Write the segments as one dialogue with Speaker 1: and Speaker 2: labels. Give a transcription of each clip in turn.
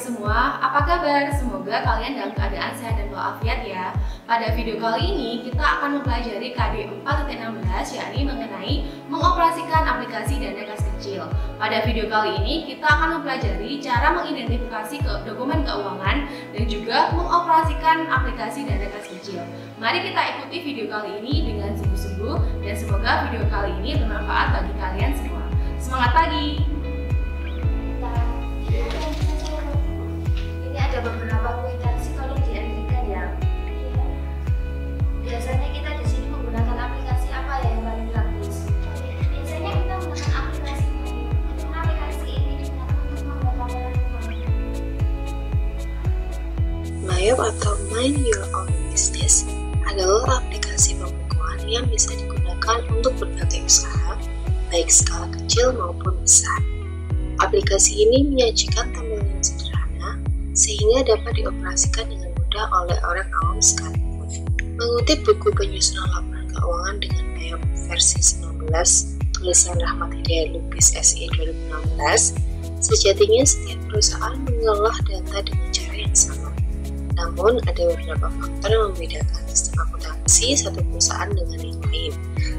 Speaker 1: semua, apa kabar? Semoga kalian dalam keadaan sehat dan walafiat ya. Pada video kali ini kita akan mempelajari KD 4.16 yakni mengenai mengoperasikan aplikasi dana kas kecil. Pada video kali ini kita akan mempelajari cara mengidentifikasi dokumen keuangan dan juga mengoperasikan aplikasi dana kas kecil. Mari kita ikuti video kali ini dengan sungguh-sungguh dan semoga video kali ini bermanfaat bagi kalian semua. Semangat pagi!
Speaker 2: Ini ada beberapa kuitansi, tolong diandaikan ya. Biasanya kita di sini menggunakan aplikasi apa ya yang paling praktis? Biasanya kita menggunakan aplikasi ini. Aplikasi ini digunakan untuk membuat laporan keuangan.
Speaker 3: Mayop atau Mind Your Own Business adalah aplikasi pembukuan yang bisa digunakan untuk berbagai usaha, baik skala kecil maupun besar. Aplikasi ini menyajikan tampilan yang sederhana sehingga dapat dioperasikan dengan mudah oleh orang awam sekalipun. Mengutip buku penyusunan laporan keuangan dengan Mayop versi 19, tulisan Rahmat Hidayat Lubis SE 2016, sejatinya setiap perusahaan mengolah data dengan cara yang sama. Namun, ada beberapa faktor yang membedakan sistem akuntansi satu perusahaan dengan yang lain.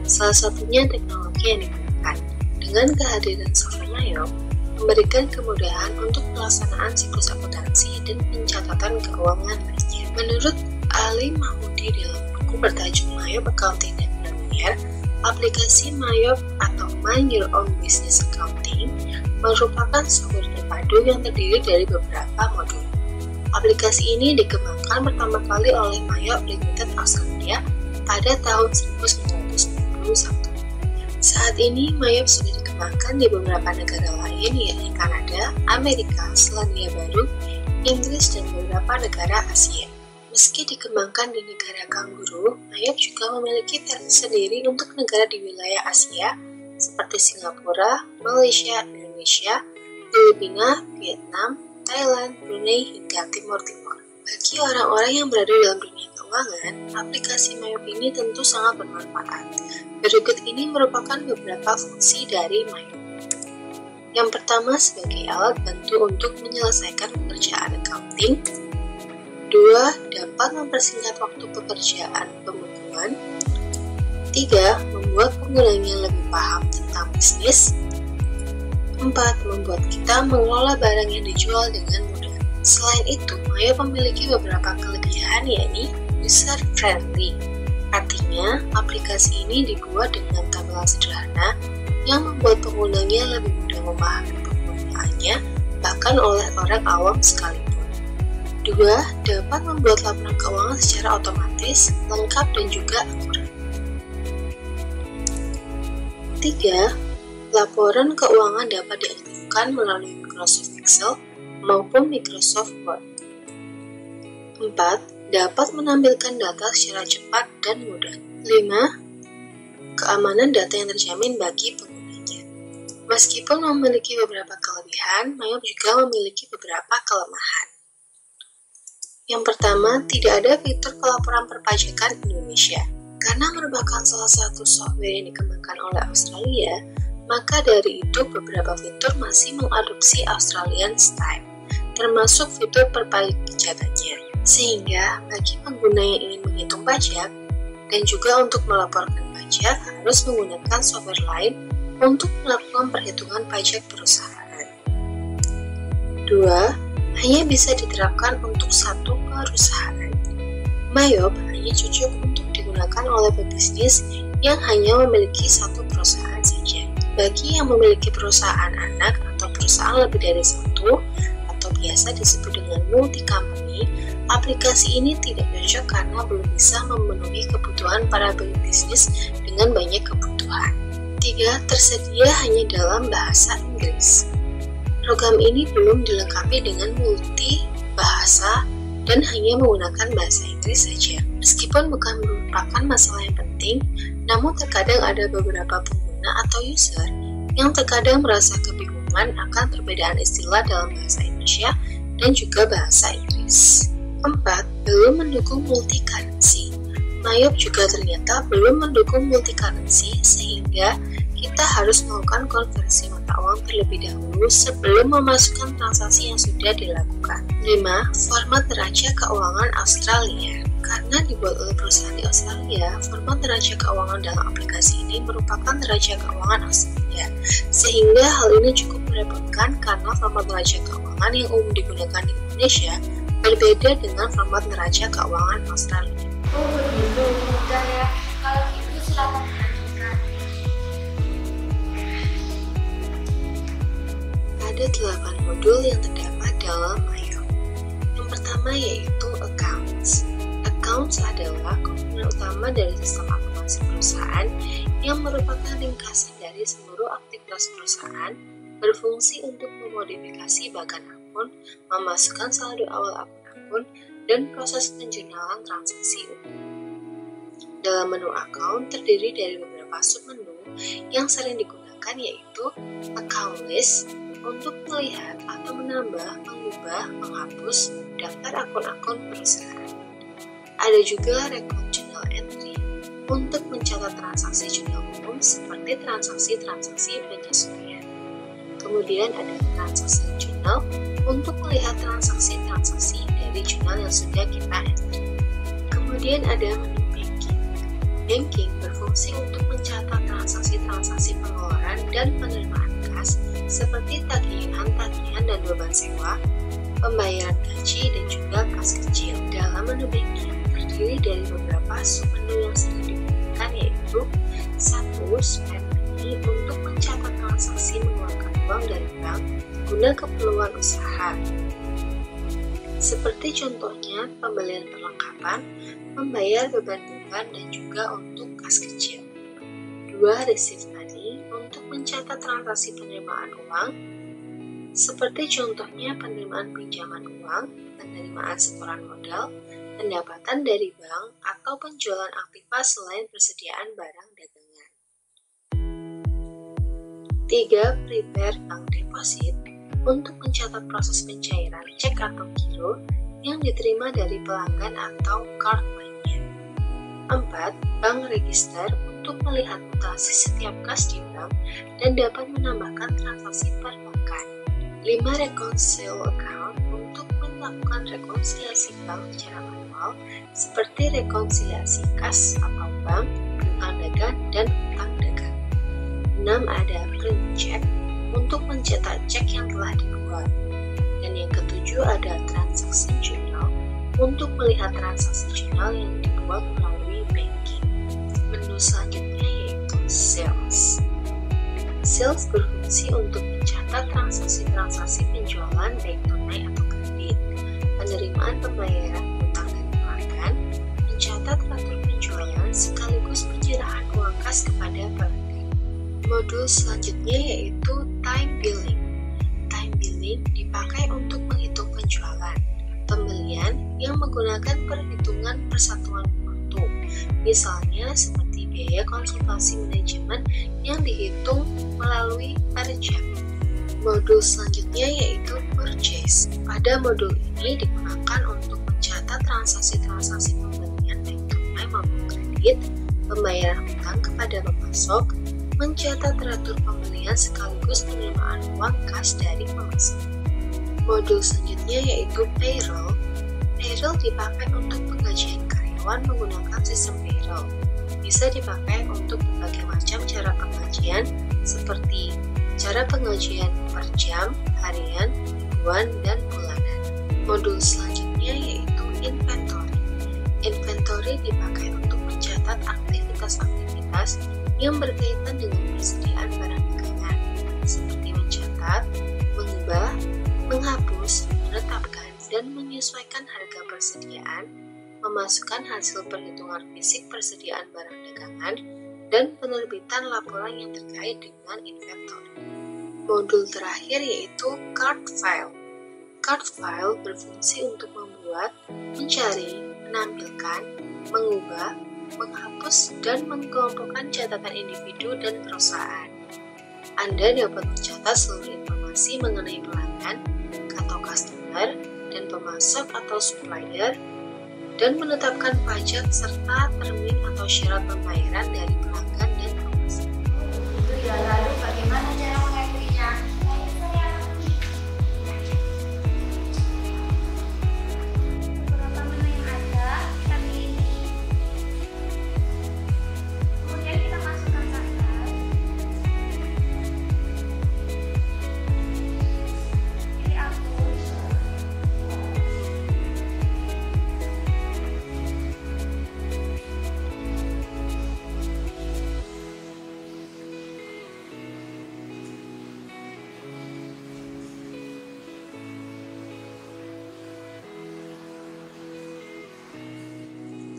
Speaker 3: Salah satunya teknologi yang digunakan. Dengan kehadiran software Mayop, memberikan kemudahan untuk pelaksanaan siklus akuntansi dan pencatatan keuangan lainnya. Menurut Ali Mahmudi dalam buku bertajuk Mayop Accounting dan Premier, aplikasi Mayop atau Mind Your Own Business Accounting merupakan software terpadu yang terdiri dari beberapa modul. Aplikasi ini dikembangkan pertama kali oleh Mayop Limited Australia pada tahun 1991. Saat ini, Mayop sudah dikembangkan di beberapa negara lain, yakni Kanada, Amerika, Selandia Baru, Inggris, dan beberapa negara Asia. Meski dikembangkan di negara kanguru, Mayop juga memiliki versi sendiri untuk negara di wilayah Asia, seperti Singapura, Malaysia, Indonesia, Filipina, Vietnam, Thailand, Brunei, hingga Timur Timur. Bagi orang-orang yang berada dalam dunia keuangan, aplikasi Mayop ini tentu sangat bermanfaat. Berikut ini merupakan beberapa fungsi dari Mayop. Yang pertama, sebagai alat bantu untuk menyelesaikan pekerjaan accounting. 2. Dapat mempersingkat waktu pekerjaan pembukuan. 3. Membuat penggunanya lebih paham tentang bisnis. 4. Membuat kita mengelola barang yang dijual dengan mudah. Selain itu, Mayop memiliki beberapa kelebihan, yakni user friendly. Artinya, aplikasi ini dibuat dengan tampilan sederhana yang membuat penggunanya lebih mudah memahami penggunaannya, bahkan oleh orang awam sekalipun. 2. Dapat membuat laporan keuangan secara otomatis, lengkap, dan juga akurat. 3. Laporan keuangan dapat diaktifkan melalui Microsoft Excel maupun Microsoft Word. 4. Dapat menampilkan data secara cepat dan mudah. 5. Keamanan data yang terjamin bagi penggunanya. Meskipun memiliki beberapa kelebihan, Mayop juga memiliki beberapa kelemahan. Yang pertama, tidak ada fitur pelaporan perpajakan Indonesia. Karena merupakan salah satu software yang dikembangkan oleh Australia, maka dari itu beberapa fitur masih mengadopsi Australian style, termasuk fitur perpajakannya. Sehingga bagi pengguna yang ingin menghitung pajak dan juga untuk melaporkan pajak harus menggunakan software lain untuk melakukan perhitungan pajak perusahaan. 2. Hanya bisa diterapkan untuk satu perusahaan. Mayop hanya cocok untuk digunakan oleh pebisnis yang hanya memiliki satu perusahaan saja. Bagi yang memiliki perusahaan anak atau perusahaan lebih dari satu, atau biasa disebut dengan multi-company, aplikasi ini tidak cocok karena belum bisa memenuhi kebutuhan para pebisnis dengan banyak kebutuhan. 3. Tersedia hanya dalam bahasa Inggris. Program ini belum dilengkapi dengan multi bahasa dan hanya menggunakan bahasa Inggris saja. Meskipun bukan merupakan masalah yang penting, namun terkadang ada beberapa pengguna atau user yang terkadang merasa kebingungan akan perbedaan istilah dalam bahasa Indonesia dan juga bahasa Inggris. 4. Belum mendukung multi-currency. Mayop juga ternyata belum mendukung multi-currency sehingga kita harus melakukan konversi mata uang terlebih dahulu sebelum memasukkan transaksi yang sudah dilakukan. 5. Format neraca keuangan Australia. Karena dibuat oleh perusahaan di Australia, format neraca keuangan dalam aplikasi ini merupakan neraca keuangan Australia, sehingga hal ini cukup merepotkan karena format neraca keuangan yang umum digunakan di Indonesia berbeda dengan format neraca keuangan Australia.
Speaker 2: Oh begitu, mudah ya. Kalau gitu silakan dilanjutkan.
Speaker 3: Ada 8 modul yang terdapat dalam IO. Yang pertama yaitu Accounts. Accounts adalah komponen utama dari sistem akuntansi perusahaan yang merupakan ringkasan dari seluruh aktivitas perusahaan, berfungsi untuk memodifikasi bagan akun, memasukkan saldo awal akun, dan proses penjurnalan transaksi umum. Dalam menu account terdiri dari beberapa submenu yang sering digunakan yaitu Account List untuk melihat atau menambah, mengubah, menghapus daftar akun-akun perusahaan. Ada juga Record Journal Entry untuk mencatat transaksi jurnal umum seperti transaksi-transaksi penyesuaian. Kemudian ada Transaksi Journal untuk melihat transaksi-transaksi dari jurnal yang sudah kita entry. Kemudian ada menu Banking. Banking berfungsi untuk mencatat transaksi-transaksi pengeluaran dan penerimaan kas seperti tagihan, dan beban sewa, pembayaran gaji, dan juga kas kecil. Dalam menu Banking terdiri dari beberapa submenu yang sering digunakan yaitu 1. Spend Money untuk mencatat transaksi mengeluarkan uang dari bank guna keperluan usaha. Seperti contohnya pembelian perlengkapan, membayar beban-beban, dan juga untuk kas kecil. 2. Receive Money untuk mencatat transaksi penerimaan uang, seperti contohnya penerimaan pinjaman uang, penerimaan setoran modal, pendapatan dari bank, atau penjualan aktiva selain persediaan barang dagangan. 3. Prepare Bank Deposit untuk mencatat proses pencairan cek atau giro yang diterima dari pelanggan atau card lainnya. 4. Bank Register untuk melihat mutasi setiap kas di bank dan dapat menambahkan transaksi perbankan. 5. Reconcile Account untuk melakukan rekonsiliasi bank secara manual seperti rekonsiliasi kas atau bank, piutang dagang, dan utang dagang. 6. Ada Print Check untuk mencetak cek yang telah dibuat. Dan yang ketujuh ada Transaction Journal untuk melihat transaksi jurnal yang dibuat melalui banking. Menu selanjutnya yaitu Sales. Sales berfungsi untuk mencatat transaksi-transaksi penjualan baik tunai atau kredit, penerimaan pembayaran utang dan pelanggan, mencatat teratur penjualan sekaligus penyerahan uang kas kepada pelanggan. Modul selanjutnya yaitu Time Billing. Time Billing dipakai untuk menghitung penjualan, pembelian yang menggunakan perhitungan persatuan waktu, misalnya seperti biaya konsultasi manajemen yang dihitung melalui per jam. Modul selanjutnya yaitu Purchase. Pada modul ini digunakan untuk mencatat transaksi-transaksi pembelian baik tunai maupun kredit, pembayaran hutang kepada pemasok, mencatat teratur pembelian sekaligus penerimaan uang kas dari pemasok. Modul selanjutnya yaitu Payroll. Payroll dipakai untuk penggajian karyawan menggunakan sistem payroll. Bisa dipakai untuk berbagai macam cara penggajian seperti cara penggajian per jam, harian, mingguan, dan bulanan. Modul selanjutnya yaitu Inventory. Inventory dipakai untuk mencatat aktivitas-aktivitas yang berkaitan dengan persediaan barang dagangan, seperti mencatat, mengubah, menghapus, menetapkan, dan menyesuaikan harga persediaan, memasukkan hasil perhitungan fisik persediaan barang dagangan, dan penerbitan laporan yang terkait dengan inventory. Modul terakhir yaitu Cart File. Cart File berfungsi untuk membuat, mencari, menampilkan, mengubah, menghapus, dan mengelompokkan catatan individu dan perusahaan. Anda dapat mencatat seluruh informasi mengenai pelanggan, atau customer, dan pemasok atau supplier, dan menetapkan pajak serta termin atau syarat pembayaran dari pelanggan dan pemasok.
Speaker 2: Itu Ya, lalu bagaimana cara mengentrinya? Beberapa menu yang ada, kita pilih. Kemudian kita masukkan tanggal. Pilih akun.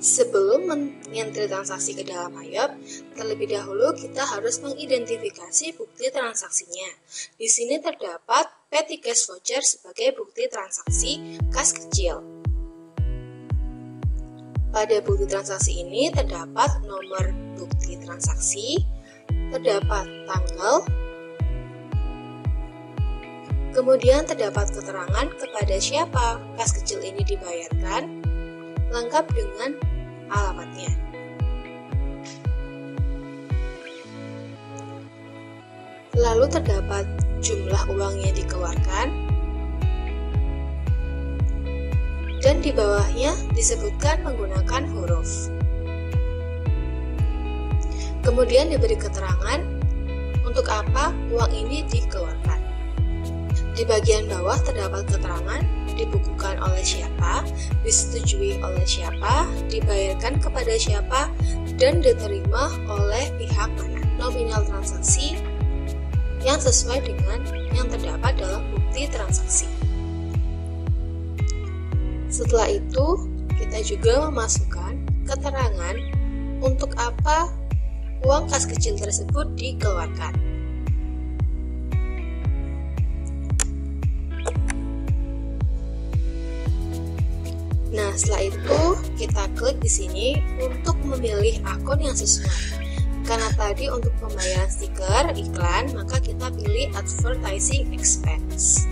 Speaker 3: Sebelum mengentri transaksi ke dalam IOP, terlebih dahulu kita harus mengidentifikasi bukti transaksinya. Di sini terdapat petty cash voucher sebagai bukti transaksi kas kecil. Pada bukti transaksi ini terdapat nomor bukti transaksi, terdapat tanggal, kemudian terdapat keterangan kepada siapa kas kecil ini dibayarkan, lengkap dengan alamatnya. Lalu terdapat jumlah uang yang dikeluarkan, dan di bawahnya disebutkan menggunakan huruf. Kemudian diberi keterangan untuk apa uang ini dikeluarkan. Di bagian bawah terdapat keterangan dibukukan oleh siapa, disetujui oleh siapa, dibayarkan kepada siapa, dan diterima oleh pihak mana. Nominal transaksi yang sesuai dengan yang terdapat dalam bukti transaksi. Setelah itu, kita juga memasukkan keterangan untuk apa uang kas kecil tersebut dikeluarkan. Nah, setelah itu kita klik di sini untuk memilih akun yang sesuai. Karena tadi untuk pembayaran stiker iklan, maka kita pilih advertising expense.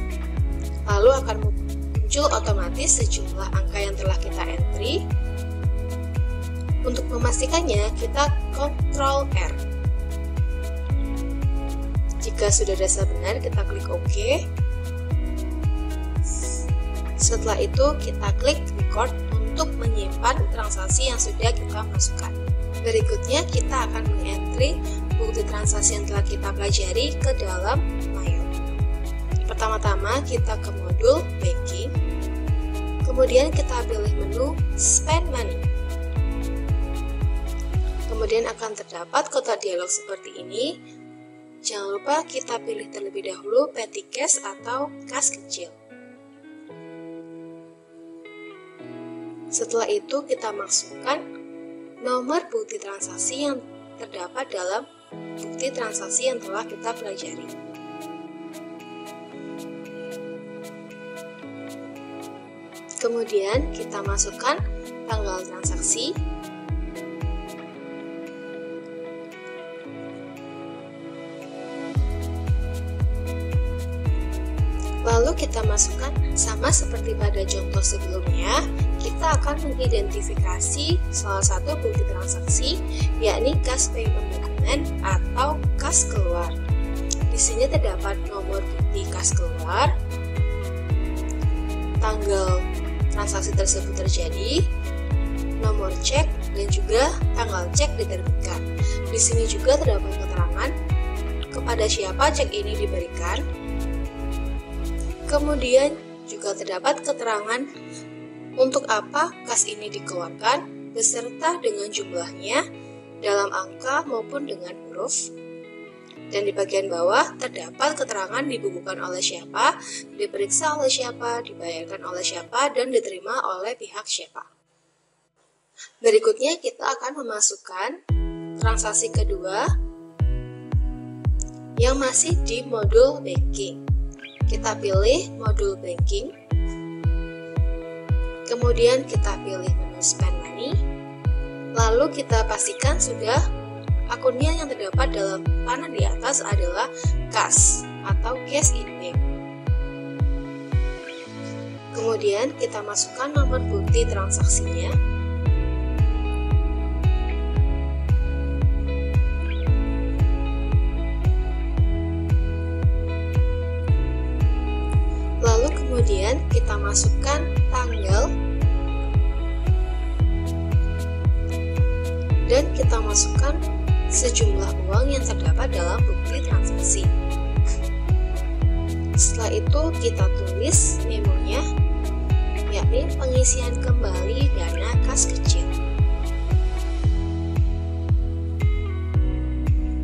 Speaker 3: Lalu akan muncul otomatis sejumlah angka yang telah kita entry. Untuk memastikannya, kita Ctrl R. Jika sudah data benar, kita klik OK. Setelah itu, kita klik record untuk menyimpan transaksi yang sudah kita masukkan. Berikutnya, kita akan mengentry bukti transaksi yang telah kita pelajari ke dalam MyOp. Pertama-tama, kita ke modul banking. Kemudian kita pilih menu spend money. Kemudian akan terdapat kotak dialog seperti ini. Jangan lupa kita pilih terlebih dahulu petty cash atau kas kecil. Setelah itu kita masukkan nomor bukti transaksi yang terdapat dalam bukti transaksi yang telah kita pelajari. Kemudian kita masukkan tanggal transaksi, lalu kita masukkan sama seperti pada contoh sebelumnya, kita akan mengidentifikasi salah satu bukti transaksi, yakni kas payment document atau kas keluar. Di sini terdapat nomor bukti kas keluar, tanggal transaksi tersebut terjadi, nomor cek, dan juga tanggal cek diterbitkan. Di sini juga terdapat keterangan kepada siapa cek ini diberikan. Kemudian juga terdapat keterangan untuk apa kas ini dikeluarkan beserta dengan jumlahnya dalam angka maupun dengan huruf. Dan di bagian bawah terdapat keterangan dibukukan oleh siapa, diperiksa oleh siapa, dibayarkan oleh siapa, dan diterima oleh pihak siapa. Berikutnya kita akan memasukkan transaksi kedua yang masih di modul banking. Kita pilih modul banking, kemudian kita pilih menu spend money, lalu kita pastikan sudah akunnya yang terdapat dalam panel di atas adalah kas atau cash in bank. Kemudian kita masukkan nomor bukti transaksinya, Kemudian kita masukkan tanggal dan kita masukkan sejumlah uang yang terdapat dalam bukti transaksi. Setelah itu kita tulis memonya, yakni pengisian kembali dana kas kecil.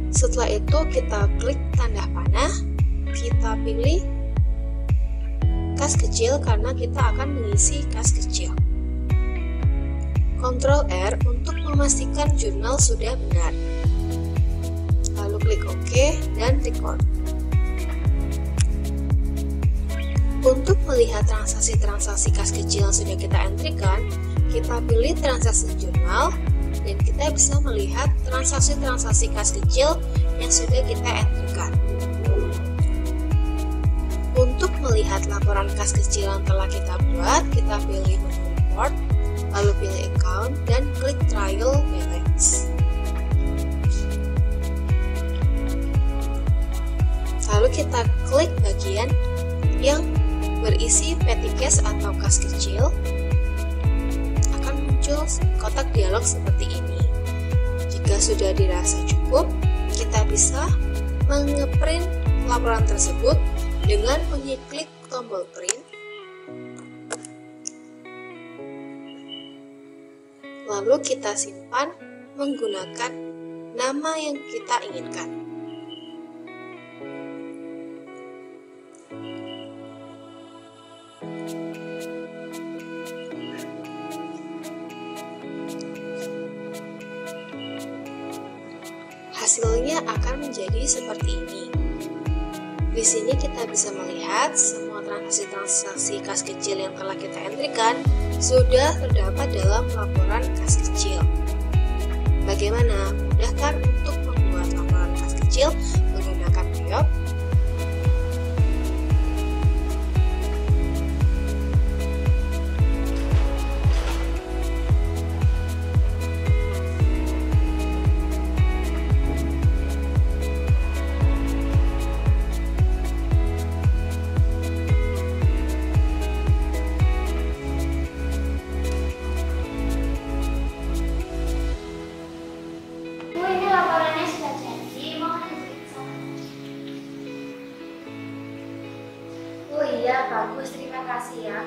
Speaker 3: Setelah itu kita klik tanda panah, kita pilih kas kecil karena kita akan mengisi kas kecil. Ctrl R untuk memastikan jurnal sudah benar. Lalu klik OK dan record. Untuk melihat transaksi-transaksi kas kecil yang sudah kita entrikan, kita pilih transaksi jurnal dan kita bisa melihat transaksi-transaksi kas kecil yang sudah kita entrikan. Untuk melihat laporan kas kecil yang telah kita buat, kita pilih menu report, lalu pilih account dan klik trial balance. Lalu kita klik bagian yang berisi petty cash atau kas kecil. Akan muncul kotak dialog seperti ini. Jika sudah dirasa cukup, kita bisa mengeprint laporan tersebut dengan mengklik tombol print. Lalu kita simpan menggunakan nama yang kita inginkan. Hasilnya akan menjadi seperti ini. Di sini kita bisa melihat semua transaksi-transaksi kas kecil yang telah kita entrikan sudah terdapat dalam laporan kas kecil. Bagaimana? Mudah kan untuk membuat laporan kas kecil menggunakan Priop?
Speaker 2: Ini laporannya sudah jadi, mau diperiksa. Oh iya, bagus, terima kasih ya.